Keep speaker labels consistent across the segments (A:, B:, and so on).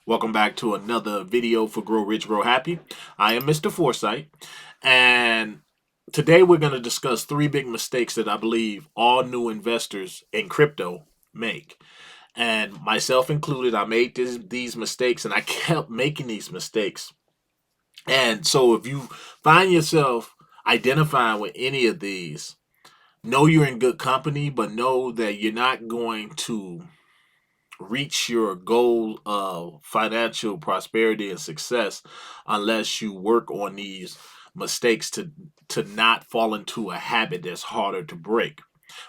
A: Welcome back to another video for Grow Rich, Grow Happy. I am Mr. Foresight, and today we're going to discuss three big mistakes that I believe all new investors in crypto make. And myself included, I made these mistakes and I kept making these mistakes. And so if you find yourself identifying with any of these, know you're in good company, but know that you're not going to reach your goal of financial prosperity and success unless you work on these mistakes to not fall into a habit that's harder to break.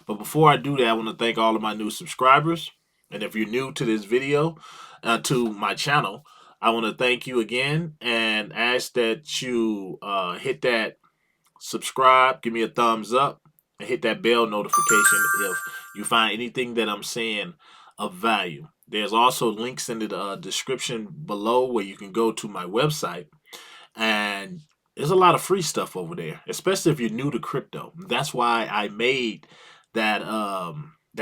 A: But before I do that, I want to thank all of my new subscribers. And if you're new to this video, to my channel, I want to thank you again and ask that you hit that subscribe, give me a thumbs up, and hit that bell notification if you find anything that I'm saying of value. There's also links in the description below where you can go to my website, and there's a lot of free stuff over there, especially if you're new to crypto. That's why I made that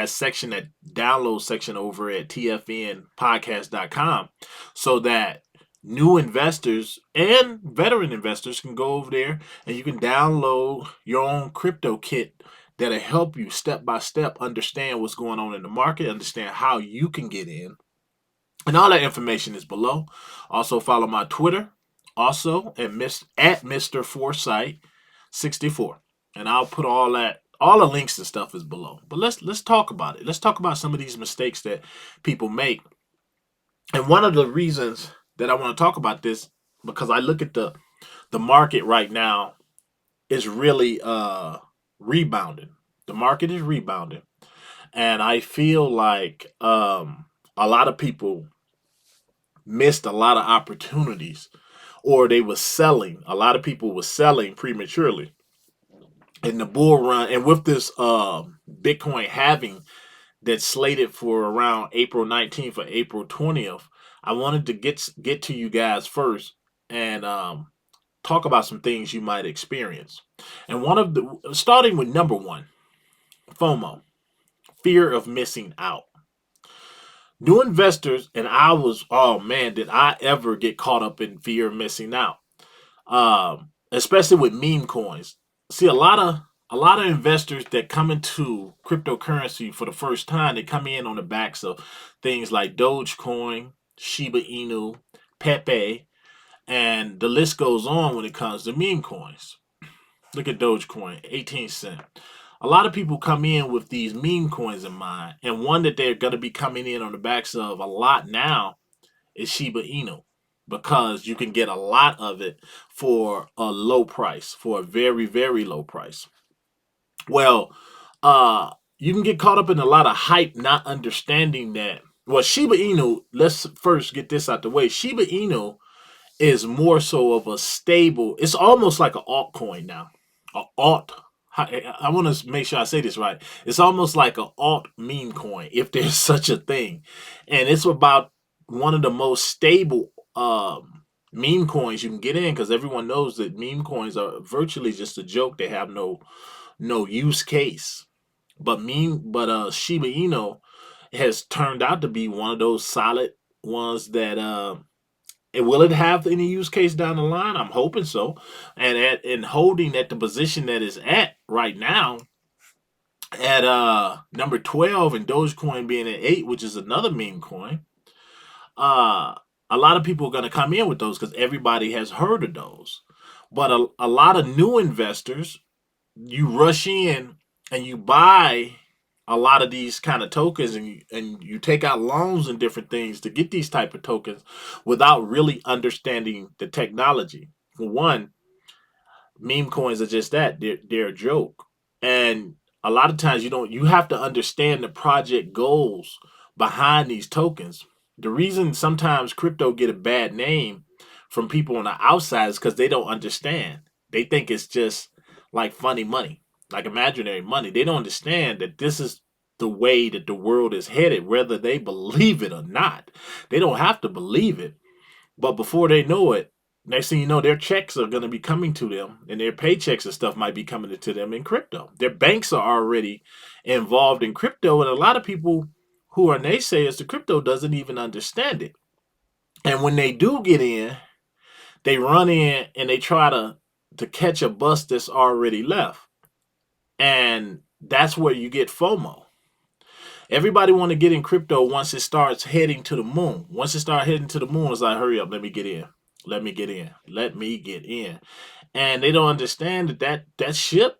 A: section, that download section over at tfnpodcast.com, so that new investors and veteran investors can go over there and you can download your own crypto kit that'll help you step by step understand what's going on in the market, understand how you can get in. And all that information is below. Also follow my Twitter, also at Mr. Foresight 64. And I'll put all the links and stuff is below. But let's talk about it. Let's talk about some of these mistakes that people make. And one of the reasons that I want to talk about this, because I look at the market right now, is really rebounding. The market is rebounding, and I feel like a lot of people missed a lot of opportunities, or they were selling. A lot of people were selling prematurely in the bull run, and with this Bitcoin halving that's slated for around April 19th or April 20th. I wanted to get to you guys first and talk about some things you might experience. And one of the starting with number one, FOMO, fear of missing out. New investors, and I was, oh man, did I ever get caught up in fear of missing out? Especially with meme coins. See, a lot of investors that come into cryptocurrency for the first time, they come in on the backs of things like Dogecoin, Shiba Inu, Pepe, and the list goes on when it comes to meme coins. Look at Dogecoin, 18 cent. A lot of people come in with these meme coins in mind, and one that they're going to be coming in on the backs of a lot now is Shiba Inu, because you can get a lot of it for a low price, for a very, very low price. Well, you can get caught up in a lot of hype, not understanding that. Well, Shiba Inu, let's first get this out the way. Shiba Inu is more so of a stable, it's almost like an altcoin now. A alt. I want to make sure I say this right. It's almost like an alt meme coin, if there's such a thing. And it's about one of the most stable meme coins you can get in, because everyone knows that meme coins are virtually just a joke. They have no use case. But Shiba Inu has turned out to be one of those solid ones that and will it have any use case down the line? I'm hoping so. And holding at the position that is at right now, at number 12, and Dogecoin being at 8, which is another meme coin, uh a lot of people are going to come in with those because everybody has heard of those. But a lot of new investors, you rush in and you buy a lot of these kind of tokens, and you take out loans and different things to get these type of tokens without really understanding the technology. For one, meme coins are just that, they're a joke. And a lot of times you have to understand the project goals behind these tokens. The reason sometimes crypto get a bad name from people on the outside is because they don't understand. They think it's just like funny money, like imaginary money. They don't understand that this is the way that the world is headed, whether they believe it or not. They don't have to believe it, but before they know it, next thing you know, their checks are going to be coming to them, and their paychecks and stuff might be coming to them in crypto. Their banks are already involved in crypto, and a lot of people who are naysayers to crypto doesn't even understand it. And when they do get in, they run in and they try to catch a bus that's already left. And that's where you get FOMO. Everybody want to get in crypto once it starts heading to the moon. Once it starts heading to the moon, it's like, hurry up, let me get in. Let me get in. Let me get in. And they don't understand that ship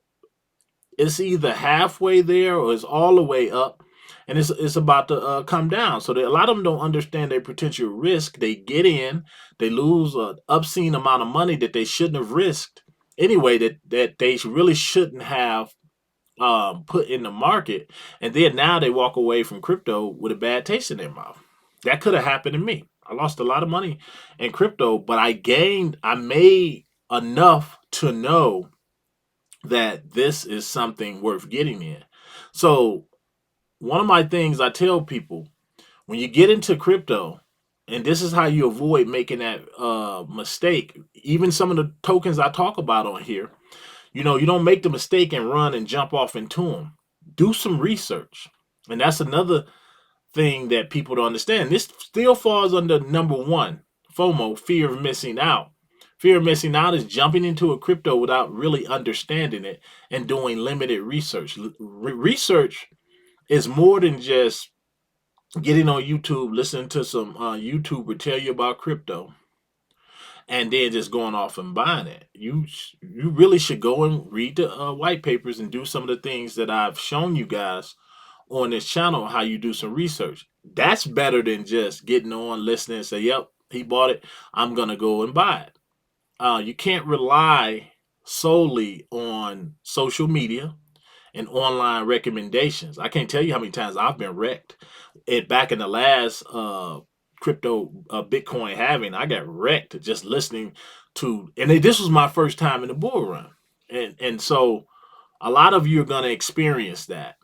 A: is either halfway there or it's all the way up. And it's about to come down. So a lot of them don't understand their potential risk. They get in, they lose an obscene amount of money that they shouldn't have risked anyway, that they really shouldn't have put in the market, and then now they walk away from crypto with a bad taste in their mouth. That could have happened to me. I lost a lot of money in crypto, but I made enough to know that this is something worth getting in. So, one of my things I tell people when you get into crypto, and this is how you avoid making that mistake, even some of the tokens I talk about on here, you don't make the mistake and run and jump off into them. Do some research. And that's another thing that people don't understand. This still falls under number one, FOMO, fear of missing out. Fear of missing out is jumping into a crypto without really understanding it and doing limited research. Research is more than just getting on YouTube, listening to some YouTuber tell you about crypto, and then just going off and buying it. You really should go and read the white papers and do some of the things that I've shown you guys on this channel, how you do some research. That's better than just getting on, listening, and say, yep, he bought it, I'm going to go and buy it. You can't rely solely on social media and online recommendations. I can't tell you how many times I've been wrecked. Back in the last crypto Bitcoin halving, I got wrecked just listening to, and this was my first time in the bull run, and so a lot of you are going to experience that.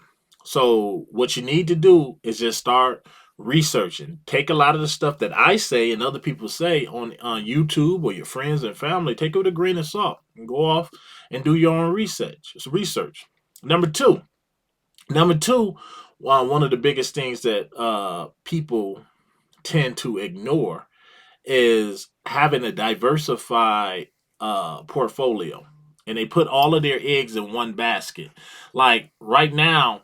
A: So what you need to do is just start researching. Take a lot of the stuff that I say and other people say on YouTube or your friends and family. Take it with a grain of salt and go off and do your own research. It's research. Number two, one of the biggest things that people tend to ignore is having a diversified portfolio, and they put all of their eggs in one basket. Like right now,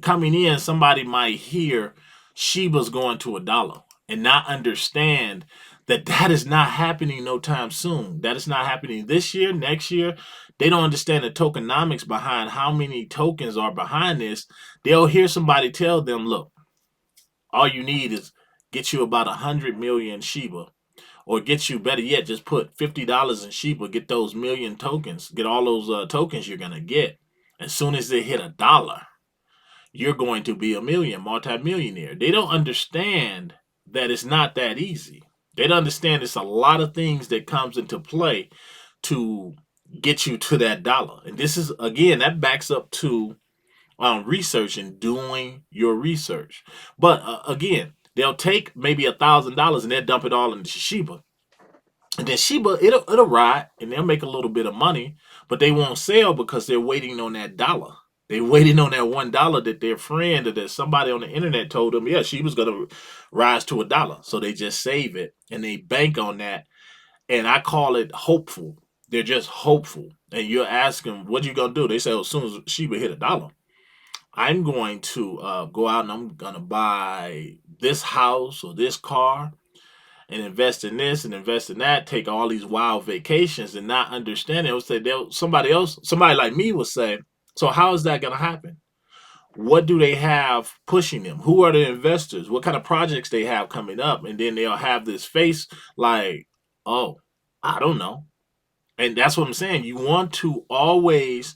A: coming in, somebody might hear Shiba's going to $1 and not understand that is not happening no time soon. That is not happening this year, next year. They don't understand the tokenomics behind how many tokens are behind this. They'll hear somebody tell them, look, all you need is get you about 100 million Shiba, or get you, better yet, just put $50 in Shiba, get those million tokens, get all those tokens you're gonna get. As soon as they hit $1, you're going to be a multimillionaire. They don't understand that it's not that easy. They don't understand it's a lot of things that comes into play to get you to that dollar. And this is, again, that backs up to research and doing your research. But again, they'll take maybe $1,000 and they'll dump it all into Shiba. And then Shiba, it'll ride and they'll make a little bit of money, but they won't sell because they're waiting on that dollar. They're waiting on that $1 that their friend or that somebody on the internet told them, yeah, Shiba's gonna rise to $1. So they just save it and they bank on that. And I call it hopeful. They're just hopeful. And you're asking, what you gonna do? They say, well, as soon as Shiba hit $1, I'm going to go out and I'm gonna buy this house or this car and invest in this and invest in that, take all these wild vacations and not understand it. They'll say somebody like me will say, so how is that going to happen? What do they have pushing them? Who are the investors? What kind of projects they have coming up? And then they'll have this face like, oh, I don't know. And that's what I'm saying. You want to always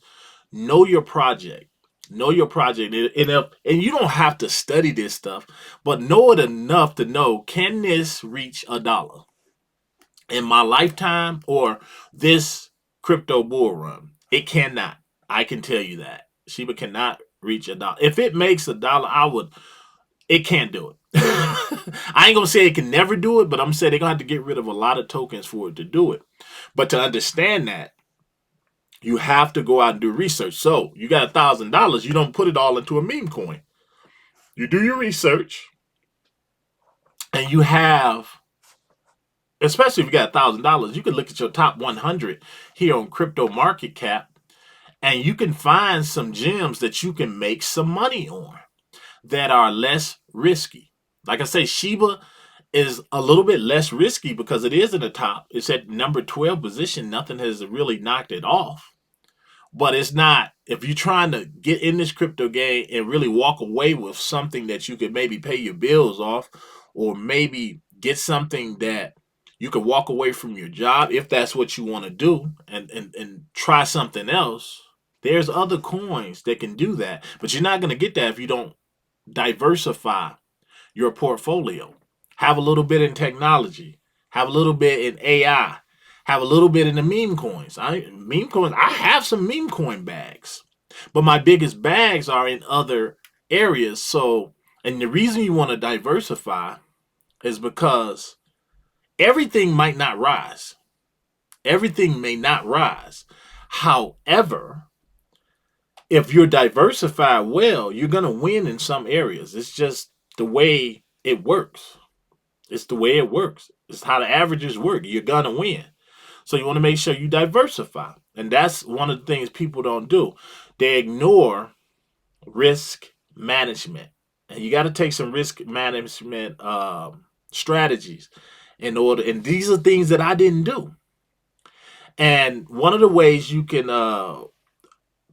A: know your project. Know your project, and you don't have to study this stuff, but know it enough to know, can this reach $1 in my lifetime or this crypto bull run? It cannot. I can tell you that Shiba cannot reach $1. If it makes $1, it can't do it. I ain't gonna say it can never do it, but I'm saying they're gonna have to get rid of a lot of tokens for it to do it. But to understand that, you have to go out and do research. So you got $1,000. You don't put it all into a meme coin. You do your research, and you have, especially if you got $1,000, you can look at your top 100 here on Crypto Market Cap, and you can find some gems that you can make some money on that are less risky. Like I say, Shiba is a little bit less risky because it is in the top. It's at number 12 position. Nothing has really knocked it off. But it's not, if you're trying to get in this crypto game and really walk away with something that you could maybe pay your bills off, or maybe get something that you could walk away from your job if that's what you want to do, and try something else. There's other coins that can do that, but you're not going to get that if you don't diversify your portfolio. Have a little bit in technology, have a little bit in AI, have a little bit in the meme coins. I have some meme coin bags, but my biggest bags are in other areas. So, and the reason you want to diversify is because everything might not rise. Everything may not rise. However, if you're diversified well, you're going to win in some areas. It's just the way it works. It's the way it works. It's how the averages work. You're going to win. So you want to make sure you diversify. And that's one of the things people don't do. They ignore risk management. And you got to take some risk management strategies in order. And these are things that I didn't do. And one of the ways you can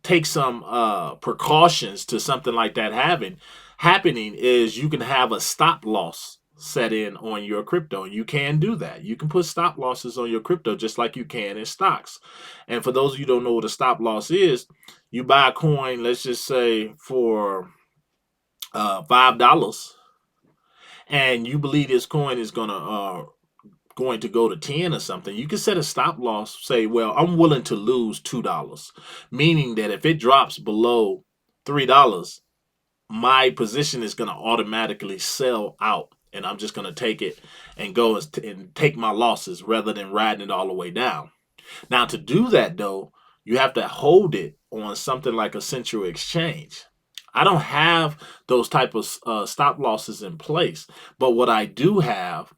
A: take some precautions to something like that happening is you can have a stop loss set in on your crypto. You can do that. You can put stop losses on your crypto just like you can in stocks. And for those of you who don't know what a stop loss is, you buy a coin, let's just say for $5, and you believe this coin is going to go to 10 or something. You can set a stop loss, say, well, I'm willing to lose $2, meaning that if it drops below $3, my position is going to automatically sell out, and I'm just going to take it and go and take my losses rather than riding it all the way down. Now, to do that, though, you have to hold it on something like a central exchange. I don't have those type of stop losses in place, but what I do have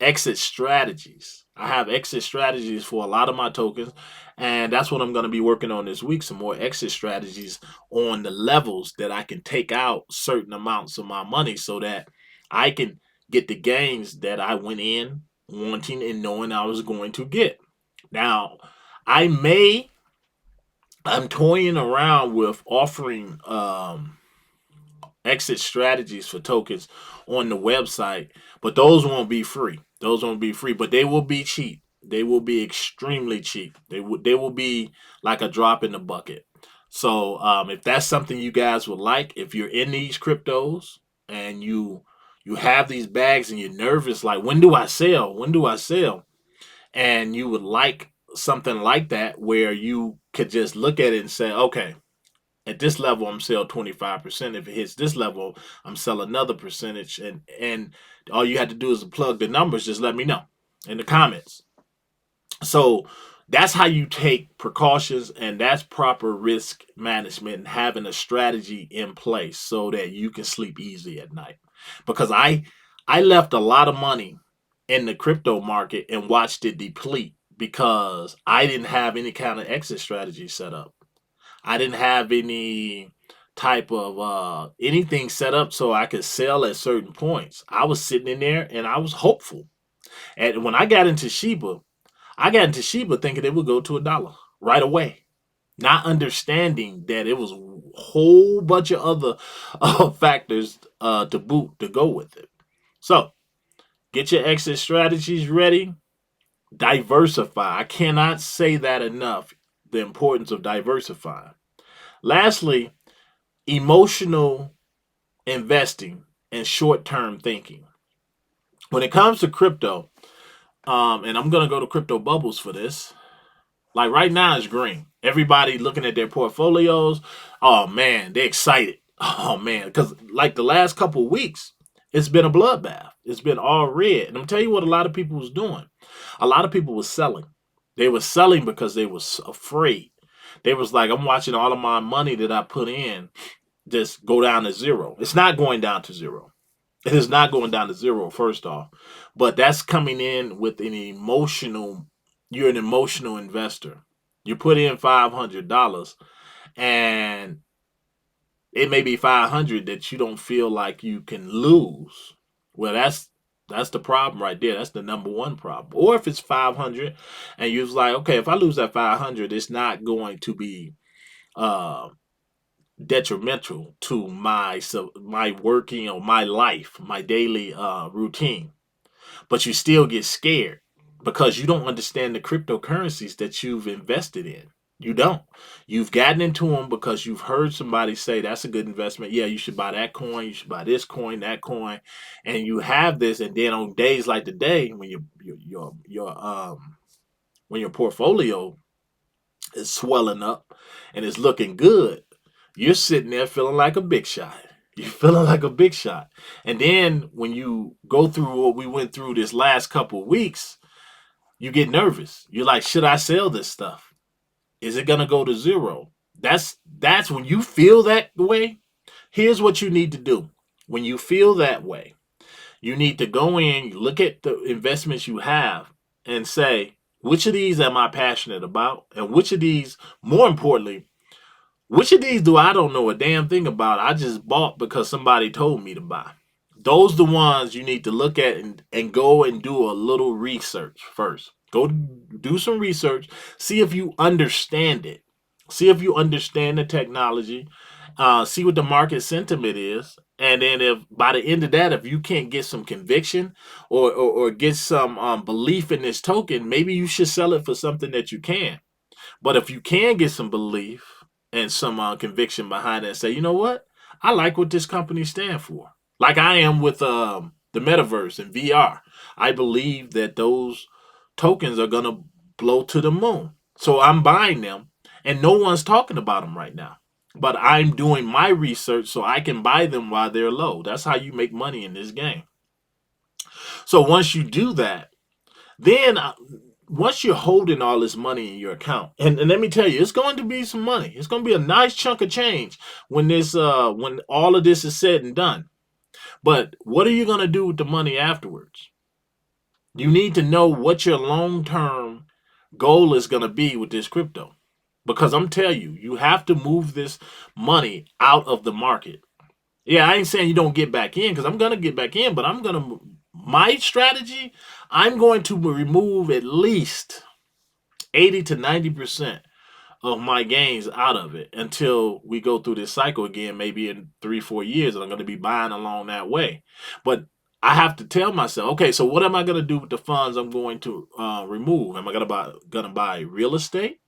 A: exit strategies. I have exit strategies for a lot of my tokens, and that's what I'm going to be working on this week. Some more exit strategies on the levels that I can take out certain amounts of my money so that I can get the gains that I went in wanting and knowing I was going to get. Now, I may, I'm toying around with offering exit strategies for tokens on the website, but those won't be free. Those won't be free, but they will be cheap. They will be extremely cheap. They will be like a drop in the bucket. So if that's something you guys would like, if you're in these cryptos and you have these bags and you're nervous, like when do I sell? When do I sell? And you would like something like that where you could just look at it and say, okay, at this level I'm sell 25%. If it hits this level, I'm sell another percentage, and all you had to do is plug the numbers. Just let me know in the comments. So that's how you take precautions, and that's proper risk management and having a strategy in place so that you can sleep easy at night. Because I left a lot of money in the crypto market and watched it deplete because I didn't have any kind of exit strategy set up. I didn't have any type of anything set up so I could sell at certain points. I was sitting in there and I was hopeful. And when I got into Shiba thinking it would go to $1 right away, not understanding that it was a whole bunch of other factors to boot to go with it. So get your exit strategies ready. Diversify. I cannot say that enough. The importance of diversifying. Lastly, emotional investing and short term thinking. When it comes to crypto, and I'm going to go to crypto bubbles for this. Like right now, it's green. Everybody looking at their portfolios. Oh man, they're excited. Oh man, because like the last couple of weeks, it's been a bloodbath. It's been all red. And I'm telling you what a lot of people was doing. A lot of people was selling. They were selling because they was afraid. They was like, I'm watching all of my money that I put in just go down to zero. It's not going down to zero. It is not going down to zero, first off. But that's coming in with an emotional, you're an emotional investor. You put in $500 and it may be 500 that you don't feel like you can lose. Well, that's the problem right there. That's the number one problem. Or if it's 500 and you're like, okay, if I lose that 500, it's not going to be uh detrimental to my working or my life, my daily routine. But you still get scared because you don't understand the cryptocurrencies that you've invested in. You don't. You've gotten into them because you've heard somebody say that's a good investment. Yeah, you should buy that coin. You should buy this coin, that coin, and you have this. And then on days like today, when when your portfolio is swelling up and it's looking good, you're sitting there feeling like a big shot. You're feeling like a big shot. And then when you go through what we went through this last couple of weeks, you get nervous. You're like, should I sell this stuff? Is it gonna go to zero? That's when you feel that way. Here's what you need to do. When you feel that way, you need to go in, look at the investments you have, and say, which of these am I passionate about? And which of these, more importantly, which of these do I don't know a damn thing about? I just bought because somebody told me to buy. Those the ones you need to look at and go and do a little research first. Go do some research. See if you understand it. See if you understand the technology. See what the market sentiment is. And then if by the end of that, if you can't get some conviction or get some belief in this token, maybe you should sell it for something that you can. But if you can get some belief and some conviction behind it and say, you know what? I like what this company stand for. Like I am with the metaverse and VR. I believe that those tokens are going to blow to the moon. So I'm buying them and no one's talking about them right now. But I'm doing my research so I can buy them while they're low. That's how you make money in this game. So once you do that, then once you're holding all this money in your account, and let me tell you, it's going to be some money. It's going to be a nice chunk of change when all of this is said and done. But what are you going to do with the money afterwards? You need to know what your long term goal is going to be with this crypto. Because I'm telling you, you have to move this money out of the market. Yeah, I ain't saying you don't get back in because I'm going to get back in, but my strategy, I'm going to remove at least 80 to 90% of my gains out of it until we go through this cycle again, maybe in 3, 4 years, and I'm going to be buying along that way. But I have to tell myself, okay, so what am I going to do with the funds I'm going to remove? Am I going to buy real estate?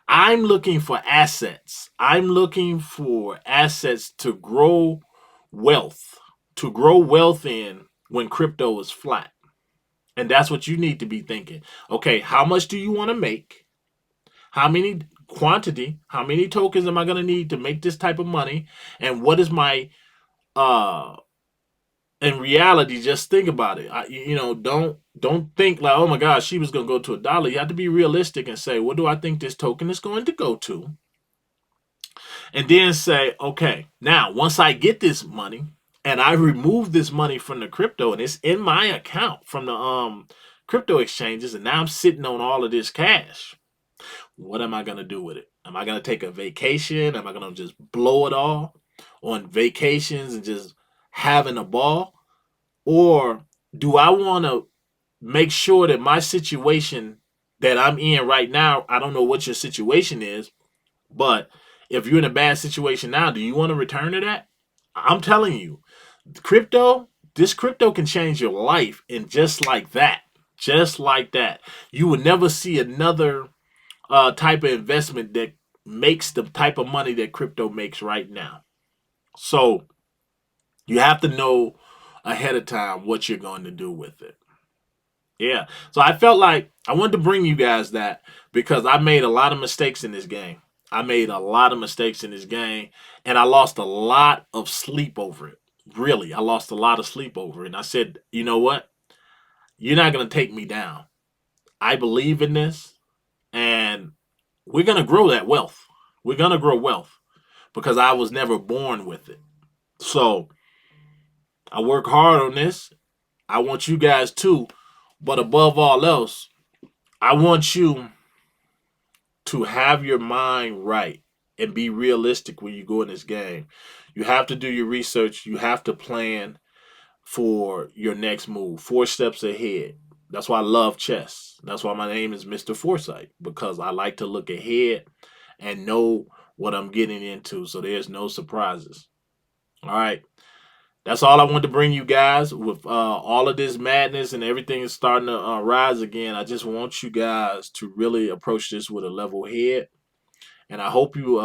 A: I'm looking for assets. I'm looking for assets to grow wealth, in when crypto is flat. And that's what you need to be thinking. Okay, how much do you want to make? How many tokens am I going to need to make this type of money? And what is my uh in reality, just think about it. Don't think like, oh my gosh, she was going to go to $1. You have to be realistic and say, what do I think this token is going to go to? And then say, okay, now once I get this money and I remove this money from the crypto and it's in my account from the crypto exchanges, and now I'm sitting on all of this cash. What am I gonna do with it? Am I gonna take a vacation? Am I gonna just blow it all on vacations and just having a ball? Or do I wanna make sure that my situation that I'm in right now, I don't know what your situation is, but if you're in a bad situation now, do you want to return to that? I'm telling you, this crypto can change your life, and just like that, you would never see another type of investment that makes the type of money that crypto makes right now. So you have to know ahead of time what you're going to do with it. Yeah. So I felt like I wanted to bring you guys that because I made a lot of mistakes in this game. I made a lot of mistakes in this game and I lost a lot of sleep over it. Really, I lost a lot of sleep over it. And I said, you know what? You're not going to take me down. I believe in this and we're going to grow that wealth. We're going to grow wealth because I was never born with it. So I work hard on this. I want you guys too. But above all else, I want you to have your mind right and be realistic when you go in this game. You have to do your research. You have to plan for your next move, 4 steps ahead. That's why I love chess. That's why my name is Mr. Foresight, because I like to look ahead and know what I'm getting into so there's no surprises. All right. That's all I wanted to bring you guys with all of this madness and everything is starting to rise again. I just want you guys to really approach this with a level head, and I hope you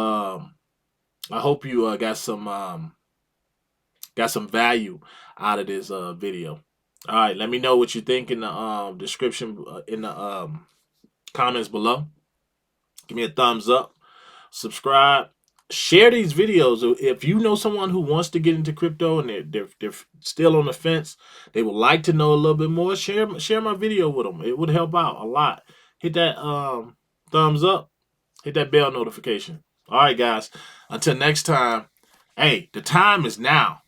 A: got some value out of this video. All right, let me know what you think in the description in the comments below. Give me a thumbs up, subscribe, share these videos. If you know someone who wants to get into crypto and they're still on the fence, they would like to know a little bit more, share my video with them. It would help out a lot. Hit that thumbs up, hit that bell notification. All right, guys. Until next time, hey, the time is now.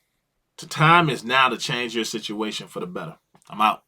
A: The time is now to change your situation for the better. I'm out.